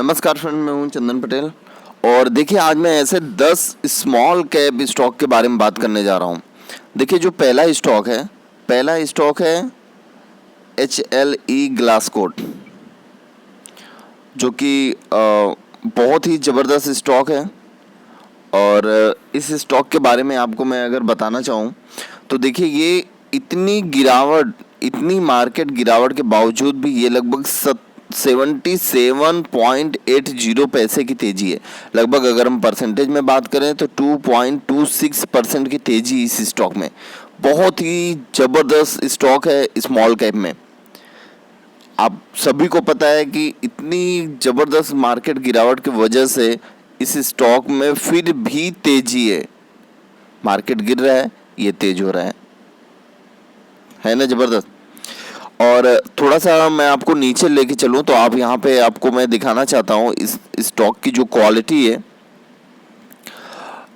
नमस्कार फ्रेंड, मैं हूं चंदन पटेल। और देखिए, आज मैं ऐसे 10 स्मॉल कैप स्टॉक के बारे में बात करने जा रहा हूं। देखिए, जो पहला स्टॉक है HLE ग्लासकोट, जो कि बहुत ही ज़बरदस्त स्टॉक है। और इस स्टॉक के बारे में आपको मैं अगर बताना चाहूं तो देखिए, ये इतनी मार्केट गिरावट के बावजूद भी ये लगभग 77.80 पैसे की तेजी है। लगभग अगर हम परसेंटेज में बात करें तो 2.26% की तेजी इस स्टॉक में। बहुत ही ज़बरदस्त स्टॉक है स्मॉल कैप में। आप सभी को पता है कि इतनी ज़बरदस्त मार्केट गिरावट की वजह से इस स्टॉक में फिर भी तेजी है। मार्केट गिर रहा है, ये तेज हो रहा है ना ज़बरदस्त। और थोड़ा सा मैं आपको नीचे लेके चलूँ तो आप यहाँ पे आपको मैं दिखाना चाहता हूँ इस स्टॉक की जो क्वालिटी है,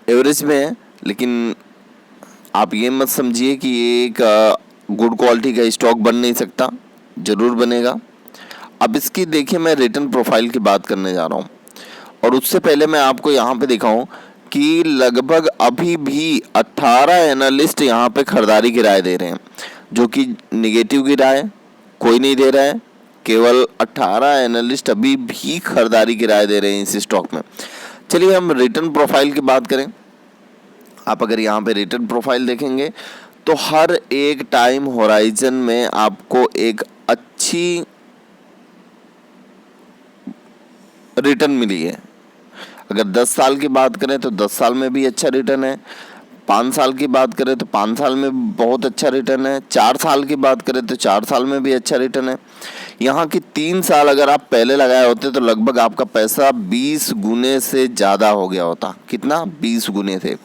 एवरेज में है। लेकिन आप ये मत समझिए कि ये एक गुड क्वालिटी का स्टॉक बन नहीं सकता, ज़रूर बनेगा। अब इसकी देखिए, मैं रिटर्न प्रोफाइल की बात करने जा रहा हूँ। और उससे पहले मैं आपको यहाँ पे दिखाऊं कि लगभग अभी भी 18 एनालिस्ट यहाँ पे खरीदारी की राय दे रहे हैं, जो कि निगेटिव की राय कोई नहीं दे रहा है। केवल 18 एनालिस्ट अभी भी खरीदारी की राय दे रहे हैं इस स्टॉक में। चलिए हम रिटर्न प्रोफाइल की बात करें। आप अगर यहाँ पे रिटर्न प्रोफाइल देखेंगे तो हर एक टाइम होराइजन में आपको एक अच्छी रिटर्न मिली है। अगर 10 साल की बात करें तो 10 साल में भी अच्छा रिटर्न है। 5 साल की बात करें तो 5 साल में बहुत अच्छा रिटर्न है। 4 साल की बात करें तो 4 साल में भी अच्छा रिटर्न है। यहाँ की 3 साल अगर आप पहले लगाए होते तो लगभग आपका पैसा 20 गुने से ज़्यादा हो गया होता। कितना? 20 गुने थे।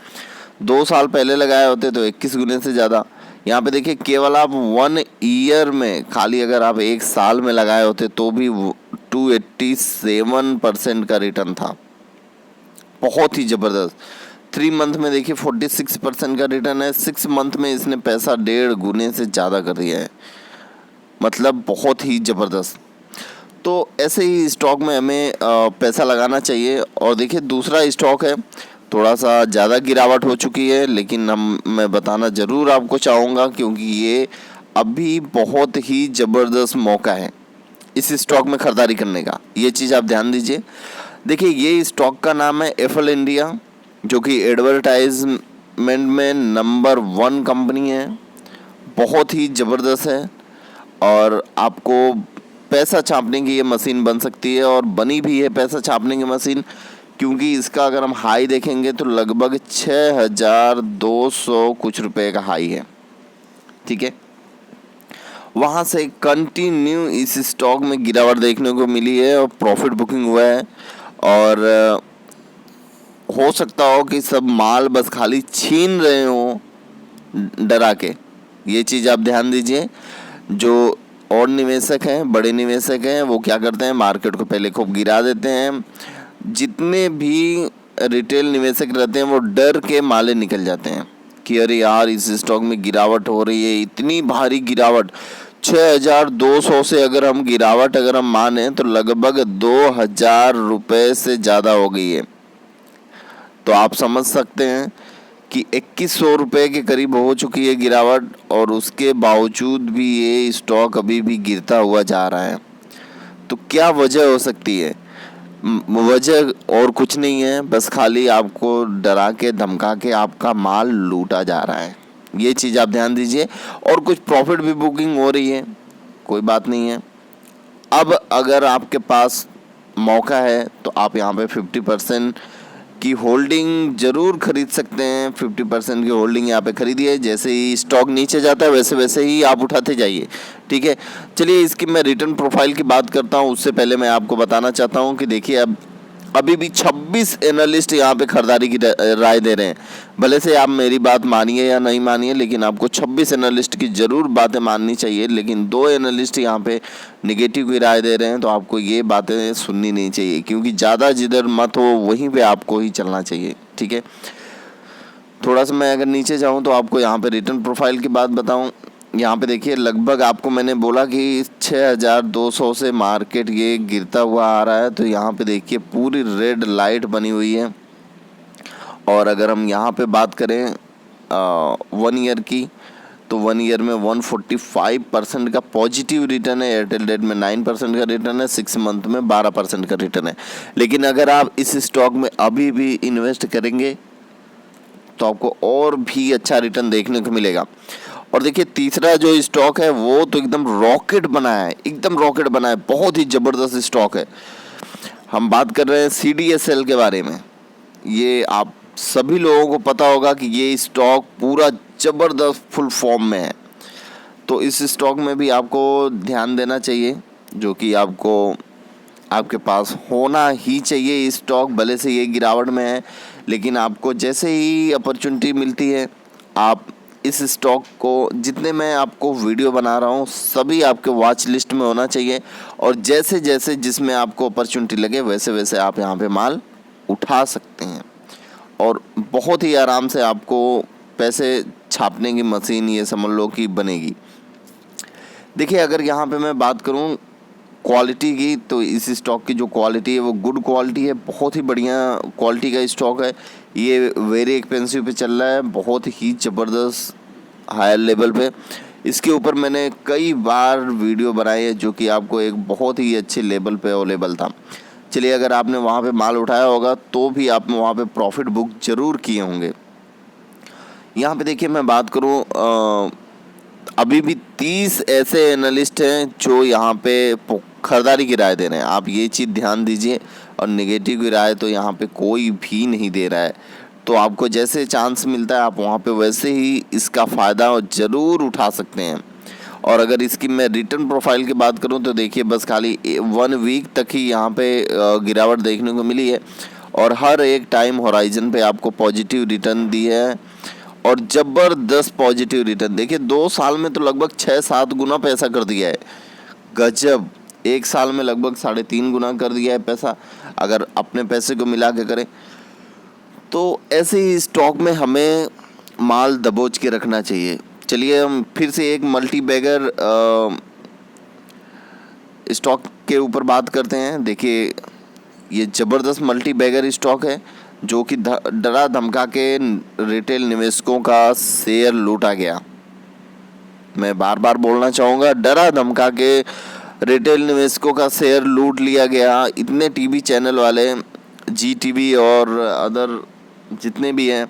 2 साल पहले लगाए होते तो 21 गुने से ज़्यादा। यहाँ पे देखिए, केवल आप 1 ईयर में, खाली अगर आप 1 साल में लगाए होते तो भी 287% का रिटर्न था। बहुत ही ज़बरदस्त। 3 मंथ में देखिए 46% का रिटर्न है। 6 मंथ में इसने पैसा 1.5 गुने से ज़्यादा कर दिया है। मतलब बहुत ही ज़बरदस्त। तो ऐसे ही स्टॉक में हमें पैसा लगाना चाहिए। और देखिए, दूसरा स्टॉक है, थोड़ा सा ज़्यादा गिरावट हो चुकी है, लेकिन मैं बताना ज़रूर आपको चाहूँगा क्योंकि ये अभी बहुत ही ज़बरदस्त मौका है इस स्टॉक में खरीदारी करने का। ये चीज़ आप ध्यान दीजिए। देखिए, ये स्टॉक का नाम है एफएल इंडिया, जो कि एडवर्टाइजमेंट में नंबर 1 कंपनी है। बहुत ही ज़बरदस्त है और आपको पैसा छापने की ये मशीन बन सकती है, और बनी भी है पैसा छापने की मशीन, क्योंकि इसका अगर हम हाई देखेंगे तो लगभग 6200 कुछ रुपए का हाई है। ठीक है, वहाँ से कंटिन्यू इस स्टॉक में गिरावट देखने को मिली है और प्रॉफिट बुकिंग हुआ है। और हो सकता हो कि सब माल बस खाली छीन रहे हो डरा के। ये चीज़ आप ध्यान दीजिए। जो और निवेशक हैं, बड़े निवेशक हैं, वो क्या करते हैं, मार्केट को पहले खूब गिरा देते हैं। जितने भी रिटेल निवेशक रहते हैं वो डर के माले निकल जाते हैं कि अरे यार, इस स्टॉक में गिरावट हो रही है, इतनी भारी गिरावट। 6200 से अगर हम गिरावट अगर हम माने तो लगभग 2000 रुपये से ज़्यादा हो गई है। तो आप समझ सकते हैं कि 2100 रुपये के करीब हो चुकी है गिरावट, और उसके बावजूद भी ये स्टॉक अभी भी गिरता हुआ जा रहा है। तो क्या वजह हो सकती है? वजह और कुछ नहीं है, बस खाली आपको डरा के धमका के आपका माल लूटा जा रहा है। ये चीज़ आप ध्यान दीजिए। और कुछ प्रॉफिट भी बुकिंग हो रही है, कोई बात नहीं है। अब अगर आपके पास मौका है तो आप यहाँ पे 50% की होल्डिंग ज़रूर खरीद सकते हैं। 50% की होल्डिंग यहाँ पे खरीदिए। जैसे ही स्टॉक नीचे जाता है वैसे वैसे ही आप उठाते जाइए। ठीक है, चलिए इसकी मैं रिटर्न प्रोफाइल की बात करता हूँ। उससे पहले मैं आपको बताना चाहता हूँ कि देखिए, अब अभी भी 26 एनालिस्ट यहाँ पे खरीदारी की राय दे रहे हैं। भले से आप मेरी बात मानिए या नहीं मानिए, लेकिन आपको 26 एनालिस्ट की ज़रूर बातें माननी चाहिए। लेकिन 2 एनालिस्ट यहाँ पे निगेटिव की राय दे रहे हैं, तो आपको ये बातें सुननी नहीं चाहिए, क्योंकि ज़्यादा जिधर मत हो वहीं पे आपको ही चलना चाहिए। ठीक है, थोड़ा सा मैं अगर नीचे जाऊँ तो आपको यहाँ पे रिटर्न प्रोफाइल की बात बताऊँ यहाँ पे देखिए लगभग आपको मैंने बोला कि 6200 से मार्केट ये गिरता हुआ आ रहा है। तो यहाँ पे देखिए पूरी रेड लाइट बनी हुई है। और अगर हम यहाँ पे बात करें 1 ईयर की, तो 1 ईयर में 145% का पॉजिटिव रिटर्न है। एयरटेल डेट में 9% का रिटर्न है, 6 मंथ में 12% का रिटर्न है। लेकिन अगर आप इस स्टॉक में अभी भी इन्वेस्ट करेंगे तो आपको और भी अच्छा रिटर्न देखने को मिलेगा। और देखिए तीसरा जो स्टॉक है वो तो एकदम रॉकेट बना है, एकदम रॉकेट बना है, बहुत ही ज़बरदस्त स्टॉक है। हम बात कर रहे हैं CDSL के बारे में। ये आप सभी लोगों को पता होगा कि ये स्टॉक पूरा ज़बरदस्त फुल फॉर्म में है। तो इस स्टॉक में भी आपको ध्यान देना चाहिए, जो कि आपको आपके पास होना ही चाहिए। ये स्टॉक भले से ये गिरावट में है, लेकिन आपको जैसे ही अपॉर्चुनिटी मिलती है आप इस स्टॉक को, जितने मैं आपको वीडियो बना रहा हूँ सभी आपके वॉच लिस्ट में होना चाहिए। और जैसे जैसे जिसमें आपको अपॉर्चुनिटी लगे वैसे वैसे आप यहाँ पे माल उठा सकते हैं। और बहुत ही आराम से आपको पैसे छापने की मशीन ये समझ लो कि बनेगी। देखिए अगर यहाँ पे मैं बात करूँ क्वालिटी की, तो इस स्टॉक की जो क्वालिटी है वो गुड क्वालिटी है, बहुत ही बढ़िया क्वालिटी का स्टॉक है। ये वेरी एक्सपेंसिव पे चल रहा है, बहुत ही ज़बरदस्त हायर लेवल पे। इसके ऊपर मैंने कई बार वीडियो बनाए हैं, जो कि आपको एक बहुत ही अच्छे लेवल पे अवेलेबल था। चलिए अगर आपने वहाँ पे माल उठाया होगा तो भी आप वहाँ पे प्रॉफिट बुक ज़रूर किए होंगे। यहाँ पे देखिए मैं बात करूँ, अभी भी 30 ऐसे एनालिस्ट हैं जो यहाँ पे खरीदारी की राय दे रहे हैं। आप ये चीज़ ध्यान दीजिए। और नेगेटिव की राय तो यहाँ पे कोई भी नहीं दे रहा है। तो आपको जैसे चांस मिलता है आप वहाँ पे वैसे ही इसका फ़ायदा ज़रूर उठा सकते हैं। और अगर इसकी मैं रिटर्न प्रोफाइल की बात करूँ तो देखिए बस खाली 1 वीक तक ही यहाँ पे गिरावट देखने को मिली है। और हर एक टाइम होराइजन पे आपको पॉजिटिव रिटर्न दी है, और ज़बरदस्त पॉजिटिव रिटर्न। देखिए 2 साल में तो लगभग 6-7 गुना पैसा कर दिया है। गजब। 1 साल में लगभग 3.5 गुना कर दिया है पैसा, अगर अपने पैसे को मिला के करें। तो ऐसे ही स्टॉक में हमें माल दबोच के रखना चाहिए। चलिए हम फिर से एक मल्टी बैगर स्टॉक के ऊपर बात करते हैं। देखिए ये ज़बरदस्त मल्टी बैगर स्टॉक है, जो कि डरा धमका के रिटेल निवेशकों का शेयर लूटा गया। मैं बार बार बोलना चाहूँगा, डरा धमका के रिटेल निवेशकों का शेयर लूट लिया गया। इतने टीवी चैनल वाले, GTV और अदर जितने भी हैं,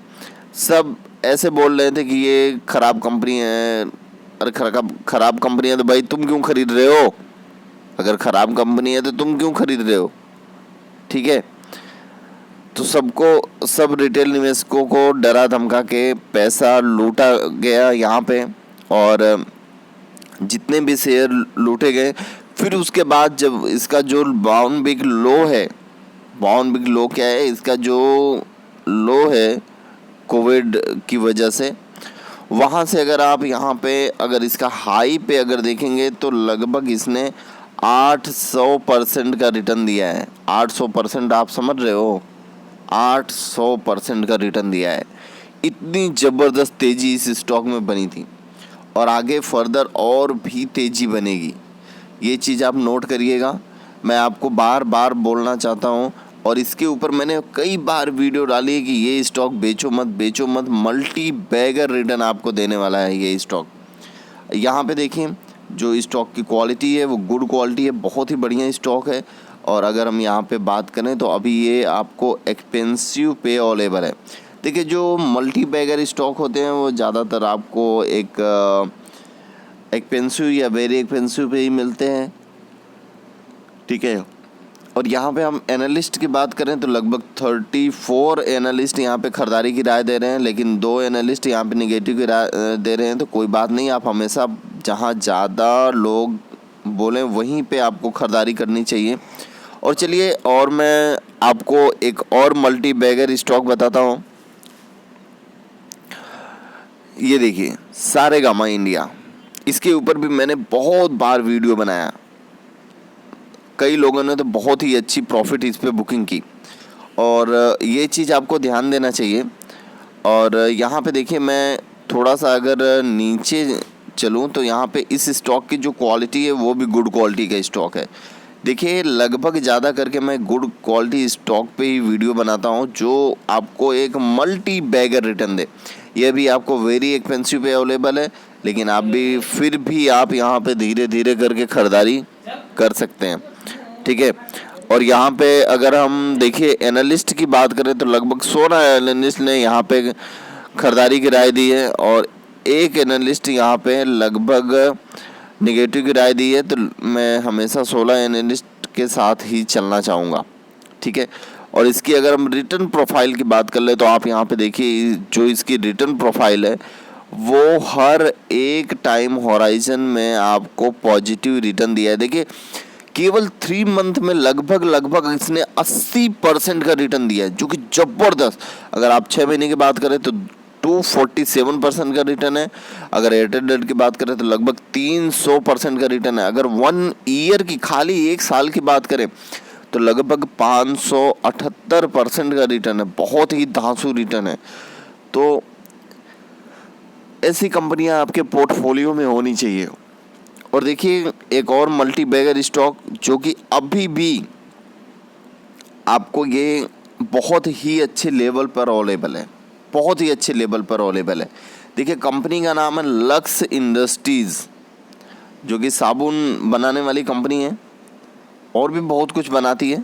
सब ऐसे बोल रहे थे कि ये ख़राब कंपनी है। अरे ख़राब कंपनी है तो भाई तुम क्यों खरीद रहे हो? अगर ख़राब कंपनी है तो तुम क्यों खरीद रहे हो? ठीक है। तो सब रिटेल निवेशकों को डरा धमका के पैसा लूटा गया यहाँ पे। और जितने भी शेयर लूटे गए, फिर उसके बाद जब इसका जो बाउंड बिग लो है, बाउंड बिग लो क्या है, इसका जो लो है कोविड की वजह से, वहाँ से अगर आप यहाँ पे अगर इसका हाई पे अगर देखेंगे तो लगभग इसने 800% का रिटर्न दिया है। 800% आप समझ रहे हो, 800% का रिटर्न दिया है। इतनी ज़बरदस्त तेज़ी इस स्टॉक में बनी थी, और आगे फर्दर और भी तेज़ी बनेगी। ये चीज़ आप नोट करिएगा। मैं आपको बार बार बोलना चाहता हूँ, और इसके ऊपर मैंने कई बार वीडियो डाली है कि ये स्टॉक बेचो मत, मल्टी बैगर रिटर्न आपको देने वाला है ये स्टॉक। यहाँ पे देखिए जो स्टॉक की क्वालिटी है वो गुड क्वालिटी है, बहुत ही बढ़िया स्टॉक है। और अगर हम यहाँ पे बात करें तो अभी ये आपको एक्सपेंसिव पे अवेलेबल है। देखिए जो मल्टी बैगर स्टॉक होते हैं वो ज़्यादातर आपको एक एक्सपेंसिव या वेरी एक्सपेंसिव पे ही मिलते हैं। ठीक है। और यहाँ पे हम एनालिस्ट की बात करें तो लगभग 34 एनालिस्ट यहाँ पे खरीदारी की राय दे रहे हैं, लेकिन 2 एनालिस्ट यहाँ पे निगेटिव की राय दे रहे हैं। तो कोई बात नहीं, आप हमेशा जहाँ ज़्यादा लोग बोलें वहीं पे आपको खरीदारी करनी चाहिए। और चलिए और मैं आपको एक और मल्टी बैगर स्टॉक बताता हूँ। ये देखिए सारेगामा इंडिया, इसके ऊपर भी मैंने बहुत बार वीडियो बनाया। कई लोगों ने तो बहुत ही अच्छी प्रॉफिट इस पे बुकिंग की, और ये चीज़ आपको ध्यान देना चाहिए। और यहाँ पे देखिए मैं थोड़ा सा अगर नीचे चलूँ तो यहाँ पे इस स्टॉक की जो क्वालिटी है वो भी गुड क्वालिटी का स्टॉक है। देखिए लगभग ज़्यादा करके मैं गुड क्वालिटी स्टॉक पे ही वीडियो बनाता हूँ जो आपको एक मल्टी बैगर रिटर्न दे। ये भी आपको वेरी एक्सपेंसिव पे अवेलेबल है, लेकिन आप भी फिर भी आप यहाँ पे धीरे धीरे करके ख़रीदारी कर सकते हैं, ठीक है। और यहाँ पे अगर हम देखिए एनालिस्ट की बात करें तो लगभग 16 एनालिस्ट ने यहाँ पे खरीदारी की राय दी है और एक एनालिस्ट यहाँ पे लगभग निगेटिव की राय दी है। तो मैं हमेशा 16 एनालिस्ट के साथ ही चलना चाहूँगा, ठीक है। और इसकी अगर हम रिटर्न प्रोफाइल की बात कर ले तो आप यहाँ पे देखिए जो इसकी रिटर्न प्रोफाइल है वो हर एक टाइम होराइजन में आपको पॉजिटिव रिटर्न दिया है। देखिए केवल 3 मंथ में लगभग इसने 80% का रिटर्न दिया है, जो कि ज़बरदस्त। अगर आप 6 महीने की बात करें तो 247% का रिटर्न है। अगर एयरटेल की बात करें तो लगभग 300% का रिटर्न है। अगर 1 ईयर की, खाली 1 साल की बात करें तो लगभग 578% का रिटर्न है। बहुत ही धांसू रिटर्न है। तो ऐसी कंपनियां आपके पोर्टफोलियो में होनी चाहिए। और देखिए एक और मल्टी बैगर स्टॉक जो कि अभी भी आपको ये बहुत ही अच्छे लेवल पर अवेलेबल है, बहुत ही अच्छे लेवल पर अवेलेबल है। देखिए कंपनी का नाम है लक्स इंडस्ट्रीज़, जो कि साबुन बनाने वाली कंपनी है और भी बहुत कुछ बनाती है।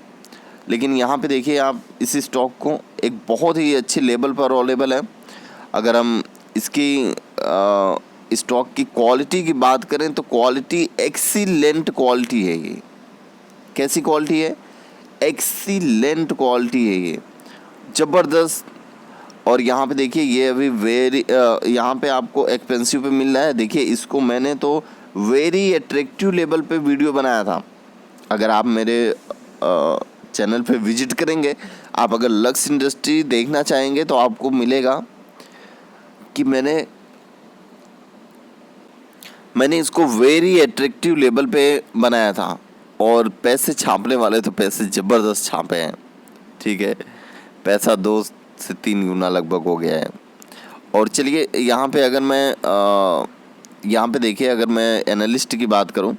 लेकिन यहाँ पे देखिए आप इस स्टॉक को एक बहुत ही अच्छे लेवल पर अवेलेबल है। अगर हम इसकी स्टॉक की क्वालिटी की बात करें तो क्वालिटी एक्सीलेंट क्वालिटी है। ये कैसी क्वालिटी है? एक्सीलेंट क्वालिटी है ये, ज़बरदस्त। और यहाँ पे देखिए ये अभी यहाँ पे आपको एक्सपेंसिव पे मिल रहा है। देखिए इसको मैंने तो वेरी अट्रैक्टिव लेवल पे वीडियो बनाया था। अगर आप मेरे चैनल पे विजिट करेंगे, आप अगर लक्स इंडस्ट्री देखना चाहेंगे तो आपको मिलेगा कि मैंने इसको वेरी अट्रैक्टिव लेवल पे बनाया था। और पैसे छापने वाले तो पैसे ज़बरदस्त छापे हैं, ठीक है। पैसा 2 से 3 गुना लगभग हो गया है। और चलिए यहाँ पे अगर मैं यहाँ पे देखिए अगर मैं एनालिस्ट की बात करूँ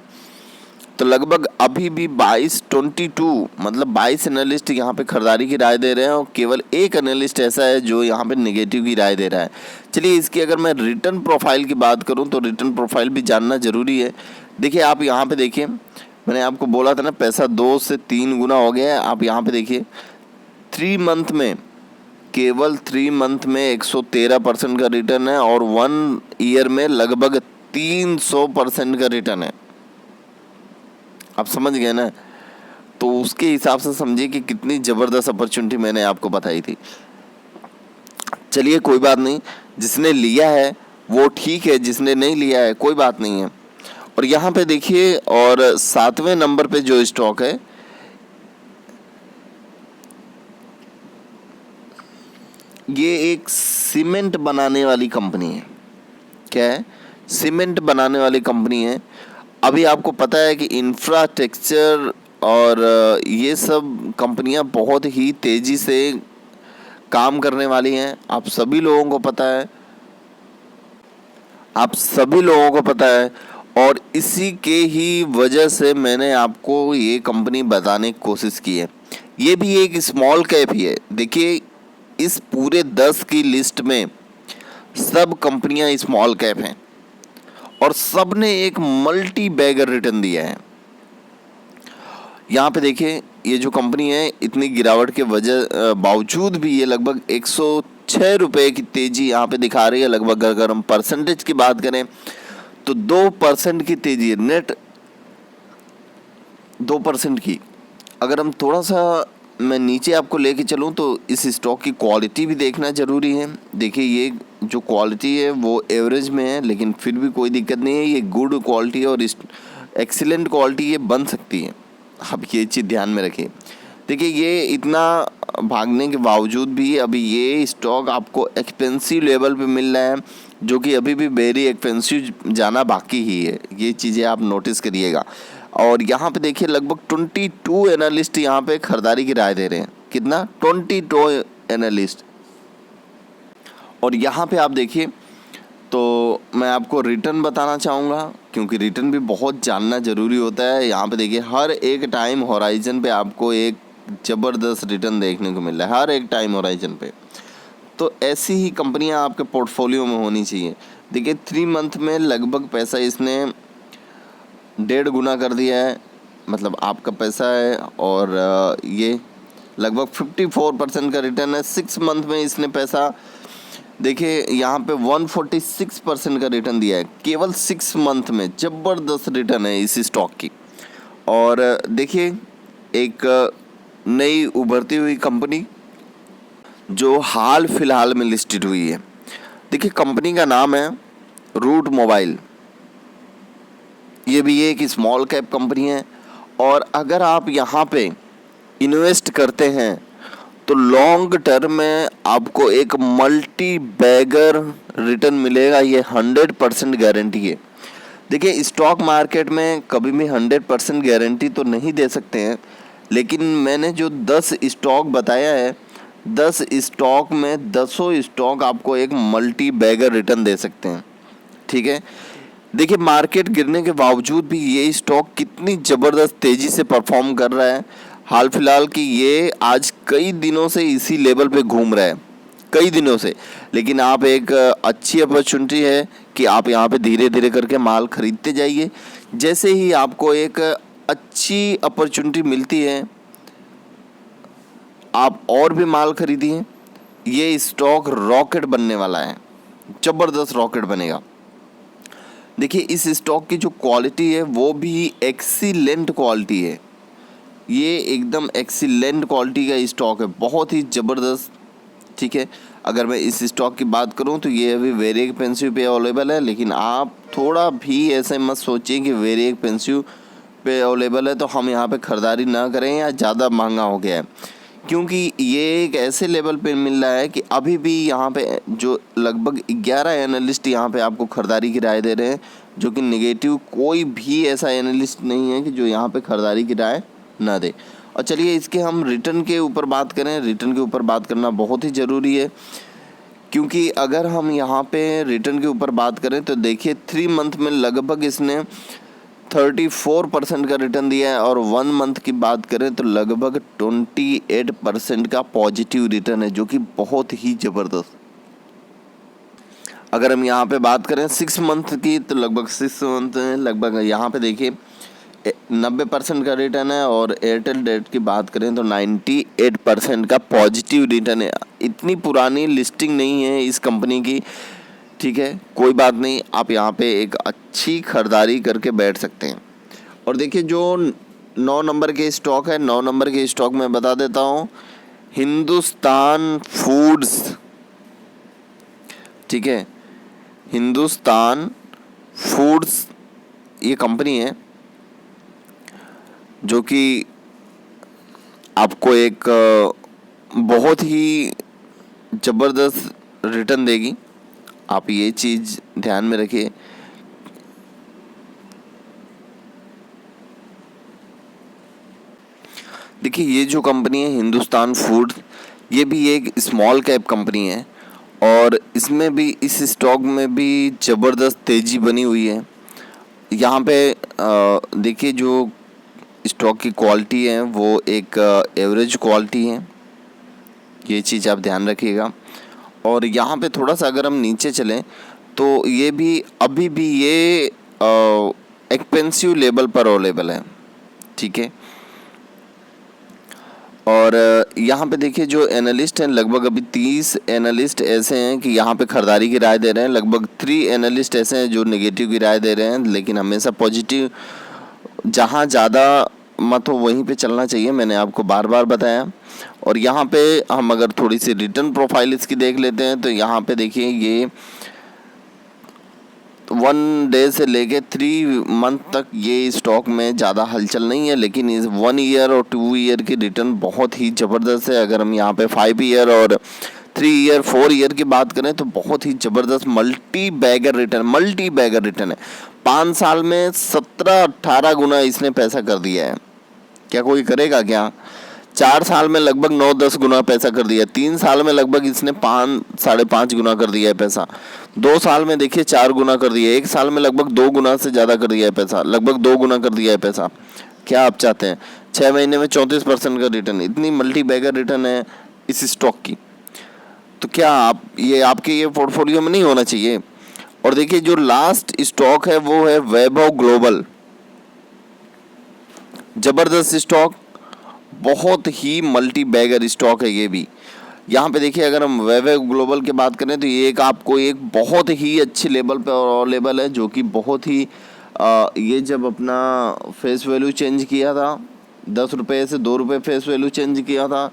तो लगभग अभी भी 22 एनालिस्ट यहाँ पे खरीदारी की राय दे रहे हैं और केवल एक एनालिस्ट ऐसा है जो यहाँ पे नेगेटिव की राय दे रहा है। चलिए इसकी अगर मैं रिटर्न प्रोफाइल की बात करूँ तो रिटर्न प्रोफाइल भी जानना ज़रूरी है। देखिए आप यहाँ पे देखिए, मैंने आपको बोला था ना पैसा 2 से 3 गुना हो गया है। आप यहाँ पे देखिए 3 मंथ में, केवल 3 मंथ में 113% का रिटर्न है और 1 ईयर में लगभग 300% का रिटर्न है। आप समझ गए ना? तो उसके हिसाब से समझिए कि कितनी ज़बरदस्त अपॉर्चुनिटी मैंने आपको बताई थी। चलिए कोई बात नहीं, जिसने लिया है वो ठीक है, जिसने नहीं लिया है कोई बात नहीं है। और यहाँ पे देखिए और 7वें नंबर पे जो स्टॉक है ये एक सीमेंट बनाने वाली कंपनी है। क्या है? सीमेंट बनाने वाली कंपनी है। अभी आपको पता है कि इंफ्रास्ट्रक्चर और ये सब कंपनियां बहुत ही तेज़ी से काम करने वाली हैं। आप सभी लोगों को पता है और इसी के ही वजह से मैंने आपको ये कंपनी बताने की कोशिश की है। ये भी एक स्मॉल कैप ही है। देखिए इस पूरे 10 की लिस्ट में सब कंपनियां स्मॉल कैप हैं और सब ने एक मल्टी बैगर रिटर्न दिया है। यहाँ पे देखिए ये जो कंपनी है इतनी गिरावट के बावजूद भी ये लगभग 106 रुपये की तेज़ी यहाँ पे दिखा रही है। लगभग अगर हम परसेंटेज की बात करें तो 2% की तेज़ी है, नेट 2% की। अगर हम थोड़ा सा मैं नीचे आपको लेके चलूँ तो इस स्टॉक की क्वालिटी भी देखना ज़रूरी है। देखिए ये जो क्वालिटी है वो एवरेज में है, लेकिन फिर भी कोई दिक्कत नहीं है। ये गुड क्वालिटी और एक्सीलेंट क्वालिटी ये बन सकती है। आप ये चीज़ ध्यान में रखिए। देखिए ये इतना भागने के बावजूद भी अभी ये स्टॉक आपको एक्सपेंसिव लेवल पे मिल रहा है, जो कि अभी भी वेरी एक्सपेंसिव जाना बाकी ही है। ये चीज़ें आप नोटिस करिएगा। और यहाँ पे देखिए लगभग 22 एनालिस्ट यहाँ पे खरीदारी की राय दे रहे हैं। कितना? 22 एनालिस्ट। और यहाँ पे आप देखिए तो मैं आपको रिटर्न बताना चाहूँगा, क्योंकि रिटर्न भी बहुत जानना ज़रूरी होता है। यहाँ पे देखिए हर एक टाइम होराइजन पे आपको एक ज़बरदस्त रिटर्न देखने को मिल रहा है, हर एक टाइम होराइजन पे। तो ऐसी ही कंपनियाँ आपके पोर्टफोलियो में होनी चाहिए। देखिए 3 मंथ में लगभग पैसा इसने 1.5 गुना कर दिया है, मतलब आपका पैसा है, और ये लगभग 54% का रिटर्न है। 6 मंथ में इसने पैसा देखिए यहाँ पे 146% का रिटर्न दिया है केवल 6 मंथ में। ज़बरदस्त रिटर्न है इस स्टॉक की। और देखिए एक नई उभरती हुई कंपनी जो हाल फिलहाल में लिस्टेड हुई है, देखिए कंपनी का नाम है रूट मोबाइल। ये भी एक स्मॉल कैप कंपनी है, और अगर आप यहाँ पे इन्वेस्ट करते हैं तो लॉन्ग टर्म में आपको एक मल्टी बैगर रिटर्न मिलेगा, ये 100% गारंटी है। देखिए स्टॉक मार्केट में कभी भी 100% गारंटी तो नहीं दे सकते हैं, लेकिन मैंने जो 10 स्टॉक बताया है, 10 स्टॉक में 10 स्टॉक आपको एक मल्टी बैगर रिटर्न दे सकते हैं। ठीक है, देखिए मार्केट गिरने के बावजूद भी ये स्टॉक कितनी ज़बरदस्त तेज़ी से परफॉर्म कर रहा है। हाल फिलहाल की ये आज कई दिनों से इसी लेवल पे घूम रहा है, कई दिनों से। लेकिन आप एक अच्छी अपॉर्चुनिटी है कि आप यहाँ पे धीरे धीरे करके माल खरीदते जाइए। जैसे ही आपको एक अच्छी अपॉर्चुनिटी मिलती है आप और भी माल खरीदिए। ये स्टॉक रॉकेट बनने वाला है, ज़बरदस्त रॉकेट बनेगा। देखिए इस स्टॉक की जो क्वालिटी है वो भी एक्सीलेंट क्वालिटी है, ये एकदम एक्सीलेंट क्वालिटी का स्टॉक है, बहुत ही ज़बरदस्त। ठीक है, अगर मैं इस स्टॉक की बात करूं तो ये अभी वेरी एक्सपेंसिव पे अवेलेबल है, लेकिन आप थोड़ा भी ऐसे मत सोचिए कि वेरी एक्सपेंसिव पे अवेलेबल है तो हम यहाँ पे ख़रीदारी ना करें या ज़्यादा महंगा हो गया है, क्योंकि ये एक ऐसे लेवल पे मिल रहा है कि अभी भी यहाँ पे जो लगभग 11 एनालिस्ट यहाँ पे आपको ख़रीदारी की राय दे रहे हैं, जो कि नेगेटिव कोई भी ऐसा एनालिस्ट नहीं है कि जो यहाँ पे ख़रीदारी की राय ना दे। और चलिए इसके हम रिटर्न के ऊपर बात करें। रिटर्न के ऊपर बात करना बहुत ही ज़रूरी है, क्योंकि अगर हम यहाँ पे रिटर्न के ऊपर बात करें तो देखिए 3 मंथ में लगभग इसने 34% का रिटर्न दिया है, और 1 मंथ की बात करें तो लगभग 28% का पॉजिटिव रिटर्न है, जो कि बहुत ही ज़बरदस्त। अगर हम यहाँ पे बात करें 6 मंथ की तो लगभग 6 मंथ में लगभग यहाँ पे देखिए 90% का रिटर्न है, और एयरटेल डेट की बात करें तो 98% का पॉजिटिव रिटर्न है। इतनी पुरानी लिस्टिंग नहीं है इस कंपनी की, ठीक है, कोई बात नहीं, आप यहाँ पे एक अच्छी खरीदारी करके बैठ सकते हैं। और देखिए जो 9 नंबर के स्टॉक है, 9 नंबर के स्टॉक में बता देता हूँ, हिंदुस्तान फूड्स। ठीक है, हिंदुस्तान फूड्स ये कंपनी है जो कि आपको एक बहुत ही ज़बरदस्त रिटर्न देगी। आप ये चीज़ ध्यान में रखिए। देखिए ये जो कंपनी है हिंदुस्तान फूड, ये भी एक स्मॉल कैप कंपनी है, और इसमें भी इस स्टॉक में भी ज़बरदस्त तेज़ी बनी हुई है। यहाँ पे देखिए जो स्टॉक की क्वालिटी है वो एक एवरेज क्वालिटी है, ये चीज़ आप ध्यान रखिएगा। और यहाँ पे थोड़ा सा अगर हम नीचे चलें तो ये भी अभी भी ये एक्सपेंसिव लेवल पर अवेलेबल है। ठीक है, और यहाँ पे देखिए जो एनालिस्ट हैं, लगभग अभी 30 एनालिस्ट ऐसे हैं कि यहाँ पे खरीदारी की राय दे रहे हैं। लगभग 3 एनालिस्ट ऐसे हैं जो नेगेटिव की राय दे रहे हैं, लेकिन हमेशा पॉजिटिव जहाँ ज़्यादा मत हो वहीं पे चलना चाहिए, मैंने आपको बार बार बताया। और यहाँ पे हम अगर थोड़ी सी रिटर्न प्रोफाइल इसकी देख लेते हैं तो यहाँ पे देखिए ये 1 डे से लेके 3 मंथ तक ये स्टॉक में ज़्यादा हलचल नहीं है, लेकिन इस 1 ईयर और 2 ईयर की रिटर्न बहुत ही ज़बरदस्त है। अगर हम यहाँ पे 5 ईयर और 3 ईयर 4 ईयर की बात करें तो बहुत ही ज़बरदस्त मल्टी बैगर रिटर्न है। 5 साल में 17-18 गुना इसने पैसा कर दिया है। क्या कोई करेगा क्या? 4 साल में लगभग 9-10 गुना पैसा कर दिया, 3 साल में लगभग इसने 5-5.5 गुना कर दिया है पैसा, 2 साल में देखिए 4 गुना कर दिया है, 1 साल में लगभग 2 गुना से ज़्यादा कर दिया है पैसा, लगभग 2 गुना कर दिया है पैसा। क्या आप चाहते हैं? 6 महीने में 34% का रिटर्न, इतनी मल्टी बैगर रिटर्न है इस स्टॉक की, तो क्या आप ये आपके ये पोर्टफोलियो में नहीं होना चाहिए? और देखिए जो लास्ट स्टॉक है वो है वैभव ग्लोबल, जबरदस्त स्टॉक, बहुत ही मल्टी बैगर स्टॉक है ये भी। यहाँ पे देखिए अगर हम वैभव ग्लोबल की बात करें तो ये एक आपको एक बहुत ही अच्छे लेवल पे अवेलेबल है, जो कि बहुत ही ये जब अपना फेस वैल्यू चेंज किया था 10 रुपये से 2 रुपये फेस वैल्यू चेंज किया था,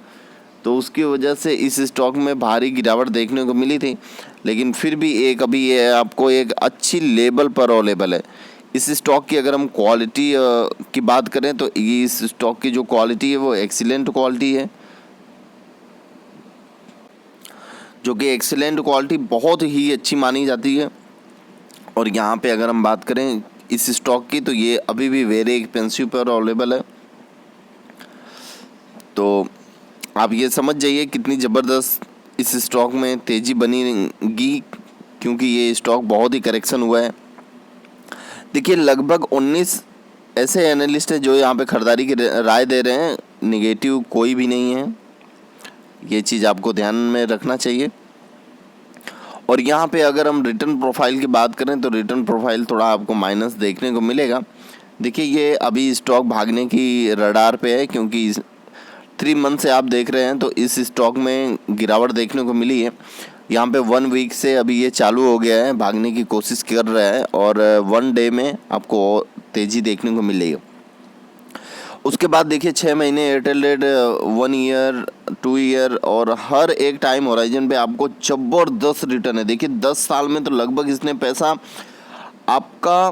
तो उसकी वजह से इस स्टॉक में भारी गिरावट देखने को मिली थी, लेकिन फिर भी एक अभी ये आपको एक अच्छी लेवल पर अवेलेबल है। इस स्टॉक की अगर हम क्वालिटी की बात करें तो इस स्टॉक की जो क्वालिटी है वो एक्सीलेंट क्वालिटी है, जो कि एक्सीलेंट क्वालिटी बहुत ही अच्छी मानी जाती है। और यहाँ पे अगर हम बात करें इस स्टॉक की तो ये अभी भी वेरी एक्सपेंसिव पर अवेलेबल है, तो आप ये समझ जाइए कितनी ज़बरदस्त इस स्टॉक में तेज़ी बनेगी, क्योंकि ये स्टॉक बहुत ही करेक्शन हुआ है। देखिए लगभग 19 ऐसे एनालिस्ट हैं जो यहाँ पे खरीदारी की राय दे रहे हैं, निगेटिव कोई भी नहीं है, ये चीज़ आपको ध्यान में रखना चाहिए। और यहाँ पे अगर हम रिटर्न प्रोफाइल की बात करें तो रिटर्न प्रोफाइल थोड़ा आपको माइनस देखने को मिलेगा। देखिए ये अभी स्टॉक भागने की रडार पे है, क्योंकि 3 मंथ से आप देख रहे हैं तो इस स्टॉक में गिरावट देखने को मिली है। यहाँ पे 1 वीक से अभी ये चालू हो गया है, भागने की कोशिश कर रहा है, और 1 डे में आपको तेज़ी देखने को मिलेगी। उसके बाद देखिए 6 महीने, एयरटेल रेट 1 ईयर, 2 ईयर और हर एक टाइम होराइजन पे आपको ज़बरदस्त रिटर्न है। देखिए 10 साल में तो लगभग इसने पैसा आपका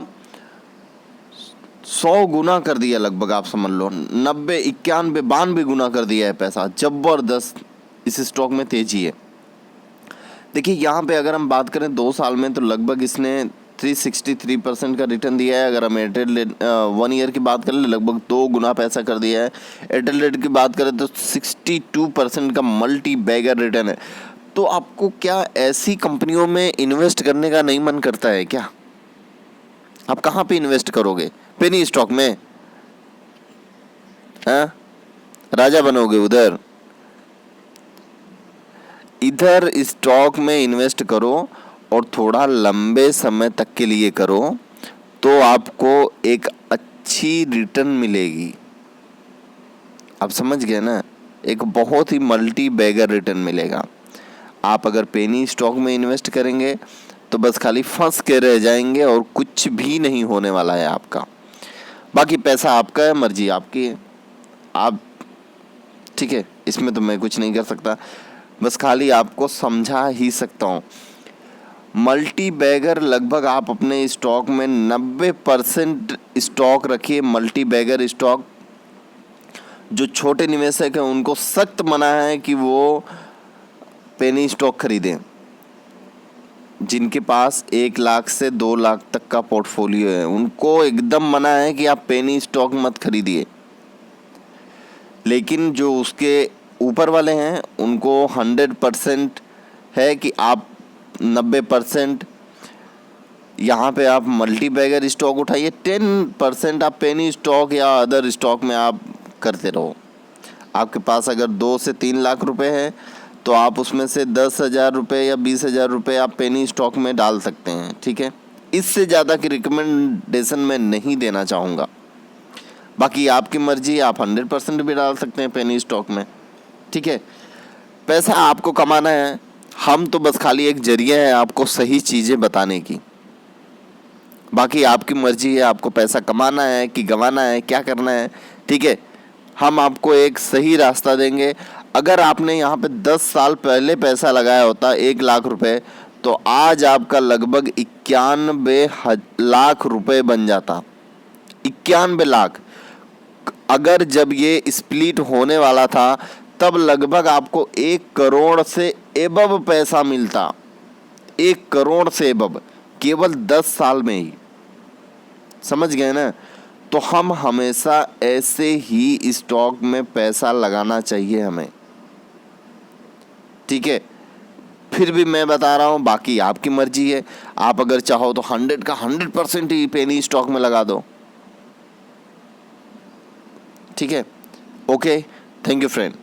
100 गुना कर दिया, लगभग आप समझ लो 90, 91, 92 गुना कर दिया है पैसा। ज़बरदस्त इस स्टॉक में तेज़ी है। देखिए यहाँ पे अगर हम बात करें 2 साल में तो लगभग इसने 363% का रिटर्न दिया है। अगर हम एयरटेल 1 ईयर की बात करें लगभग 2 गुना पैसा कर दिया है। एयरटेल रेट की बात करें तो 62% का मल्टी बैगर रिटर्न है। तो आपको क्या ऐसी कंपनियों में इन्वेस्ट करने का नहीं मन करता है क्या? आप कहाँ पे इन्वेस्ट करोगे? पेनी स्टॉक में? हाँ, राजा बनोगे उधर? इधर स्टॉक में इन्वेस्ट करो और थोड़ा लंबे समय तक के लिए करो, तो आपको एक अच्छी रिटर्न मिलेगी। आप समझ गए ना? एक बहुत ही मल्टी बैगर रिटर्न मिलेगा। आप अगर पेनी स्टॉक में इन्वेस्ट करेंगे तो बस खाली फंस के रह जाएंगे और कुछ भी नहीं होने वाला है आपका। बाकी पैसा आपका है, मर्जी आपकी है, आप ठीक है, इसमें तो मैं कुछ नहीं कर सकता, बस खाली आपको समझा ही सकता हूँ। मल्टी बैगर लगभग आप अपने स्टॉक में 90% स्टॉक रखिए। मल्टी बैगर स्टॉक जो छोटे निवेशक हैं उनको सख्त मना है कि वो पेनी स्टॉक खरीदें। जिनके पास 1 लाख से 2 लाख तक का पोर्टफोलियो है उनको एकदम मना है कि आप पेनी स्टॉक मत खरीदिए। लेकिन जो उसके ऊपर वाले हैं उनको 100% है कि आप 90% यहाँ पे आप मल्टी बैगर स्टॉक उठाइए, 10% आप पेनी स्टॉक या अदर स्टॉक में आप करते रहो। आपके पास अगर 2 से 3 लाख रुपए है तो आप उसमें से 10,000 रुपये या 20,000 रुपये आप पेनी स्टॉक में डाल सकते हैं, ठीक है। इससे ज़्यादा की रिकमेंडेशन मैं नहीं देना चाहूँगा। बाकी आपकी मर्जी, आप 100% भी डाल सकते हैं पेनी स्टॉक में, ठीक है। पैसा आपको कमाना है, हम तो बस खाली एक जरिया है आपको सही चीज़ें बताने की। बाकी आपकी मर्जी है, आपको पैसा कमाना है कि गंवाना है, क्या करना है, ठीक है। हम आपको एक सही रास्ता देंगे। अगर आपने यहाँ पे 10 साल पहले पैसा लगाया होता 1 लाख रुपए, तो आज आपका लगभग 91 लाख रुपए बन जाता। 91 लाख। अगर जब ये स्प्लिट होने वाला था तब लगभग आपको 1 करोड़ से एबव पैसा मिलता। 1 करोड़ से एबव केवल 10 साल में ही, समझ गए ना। तो हम हमेशा ऐसे ही स्टॉक में पैसा लगाना चाहिए हमें, ठीक है। फिर भी मैं बता रहा हूँ, बाकी आपकी मर्जी है। आप अगर चाहो तो 100 का 100% ही पेनी स्टॉक में लगा दो, ठीक है। Okay, thank you friend.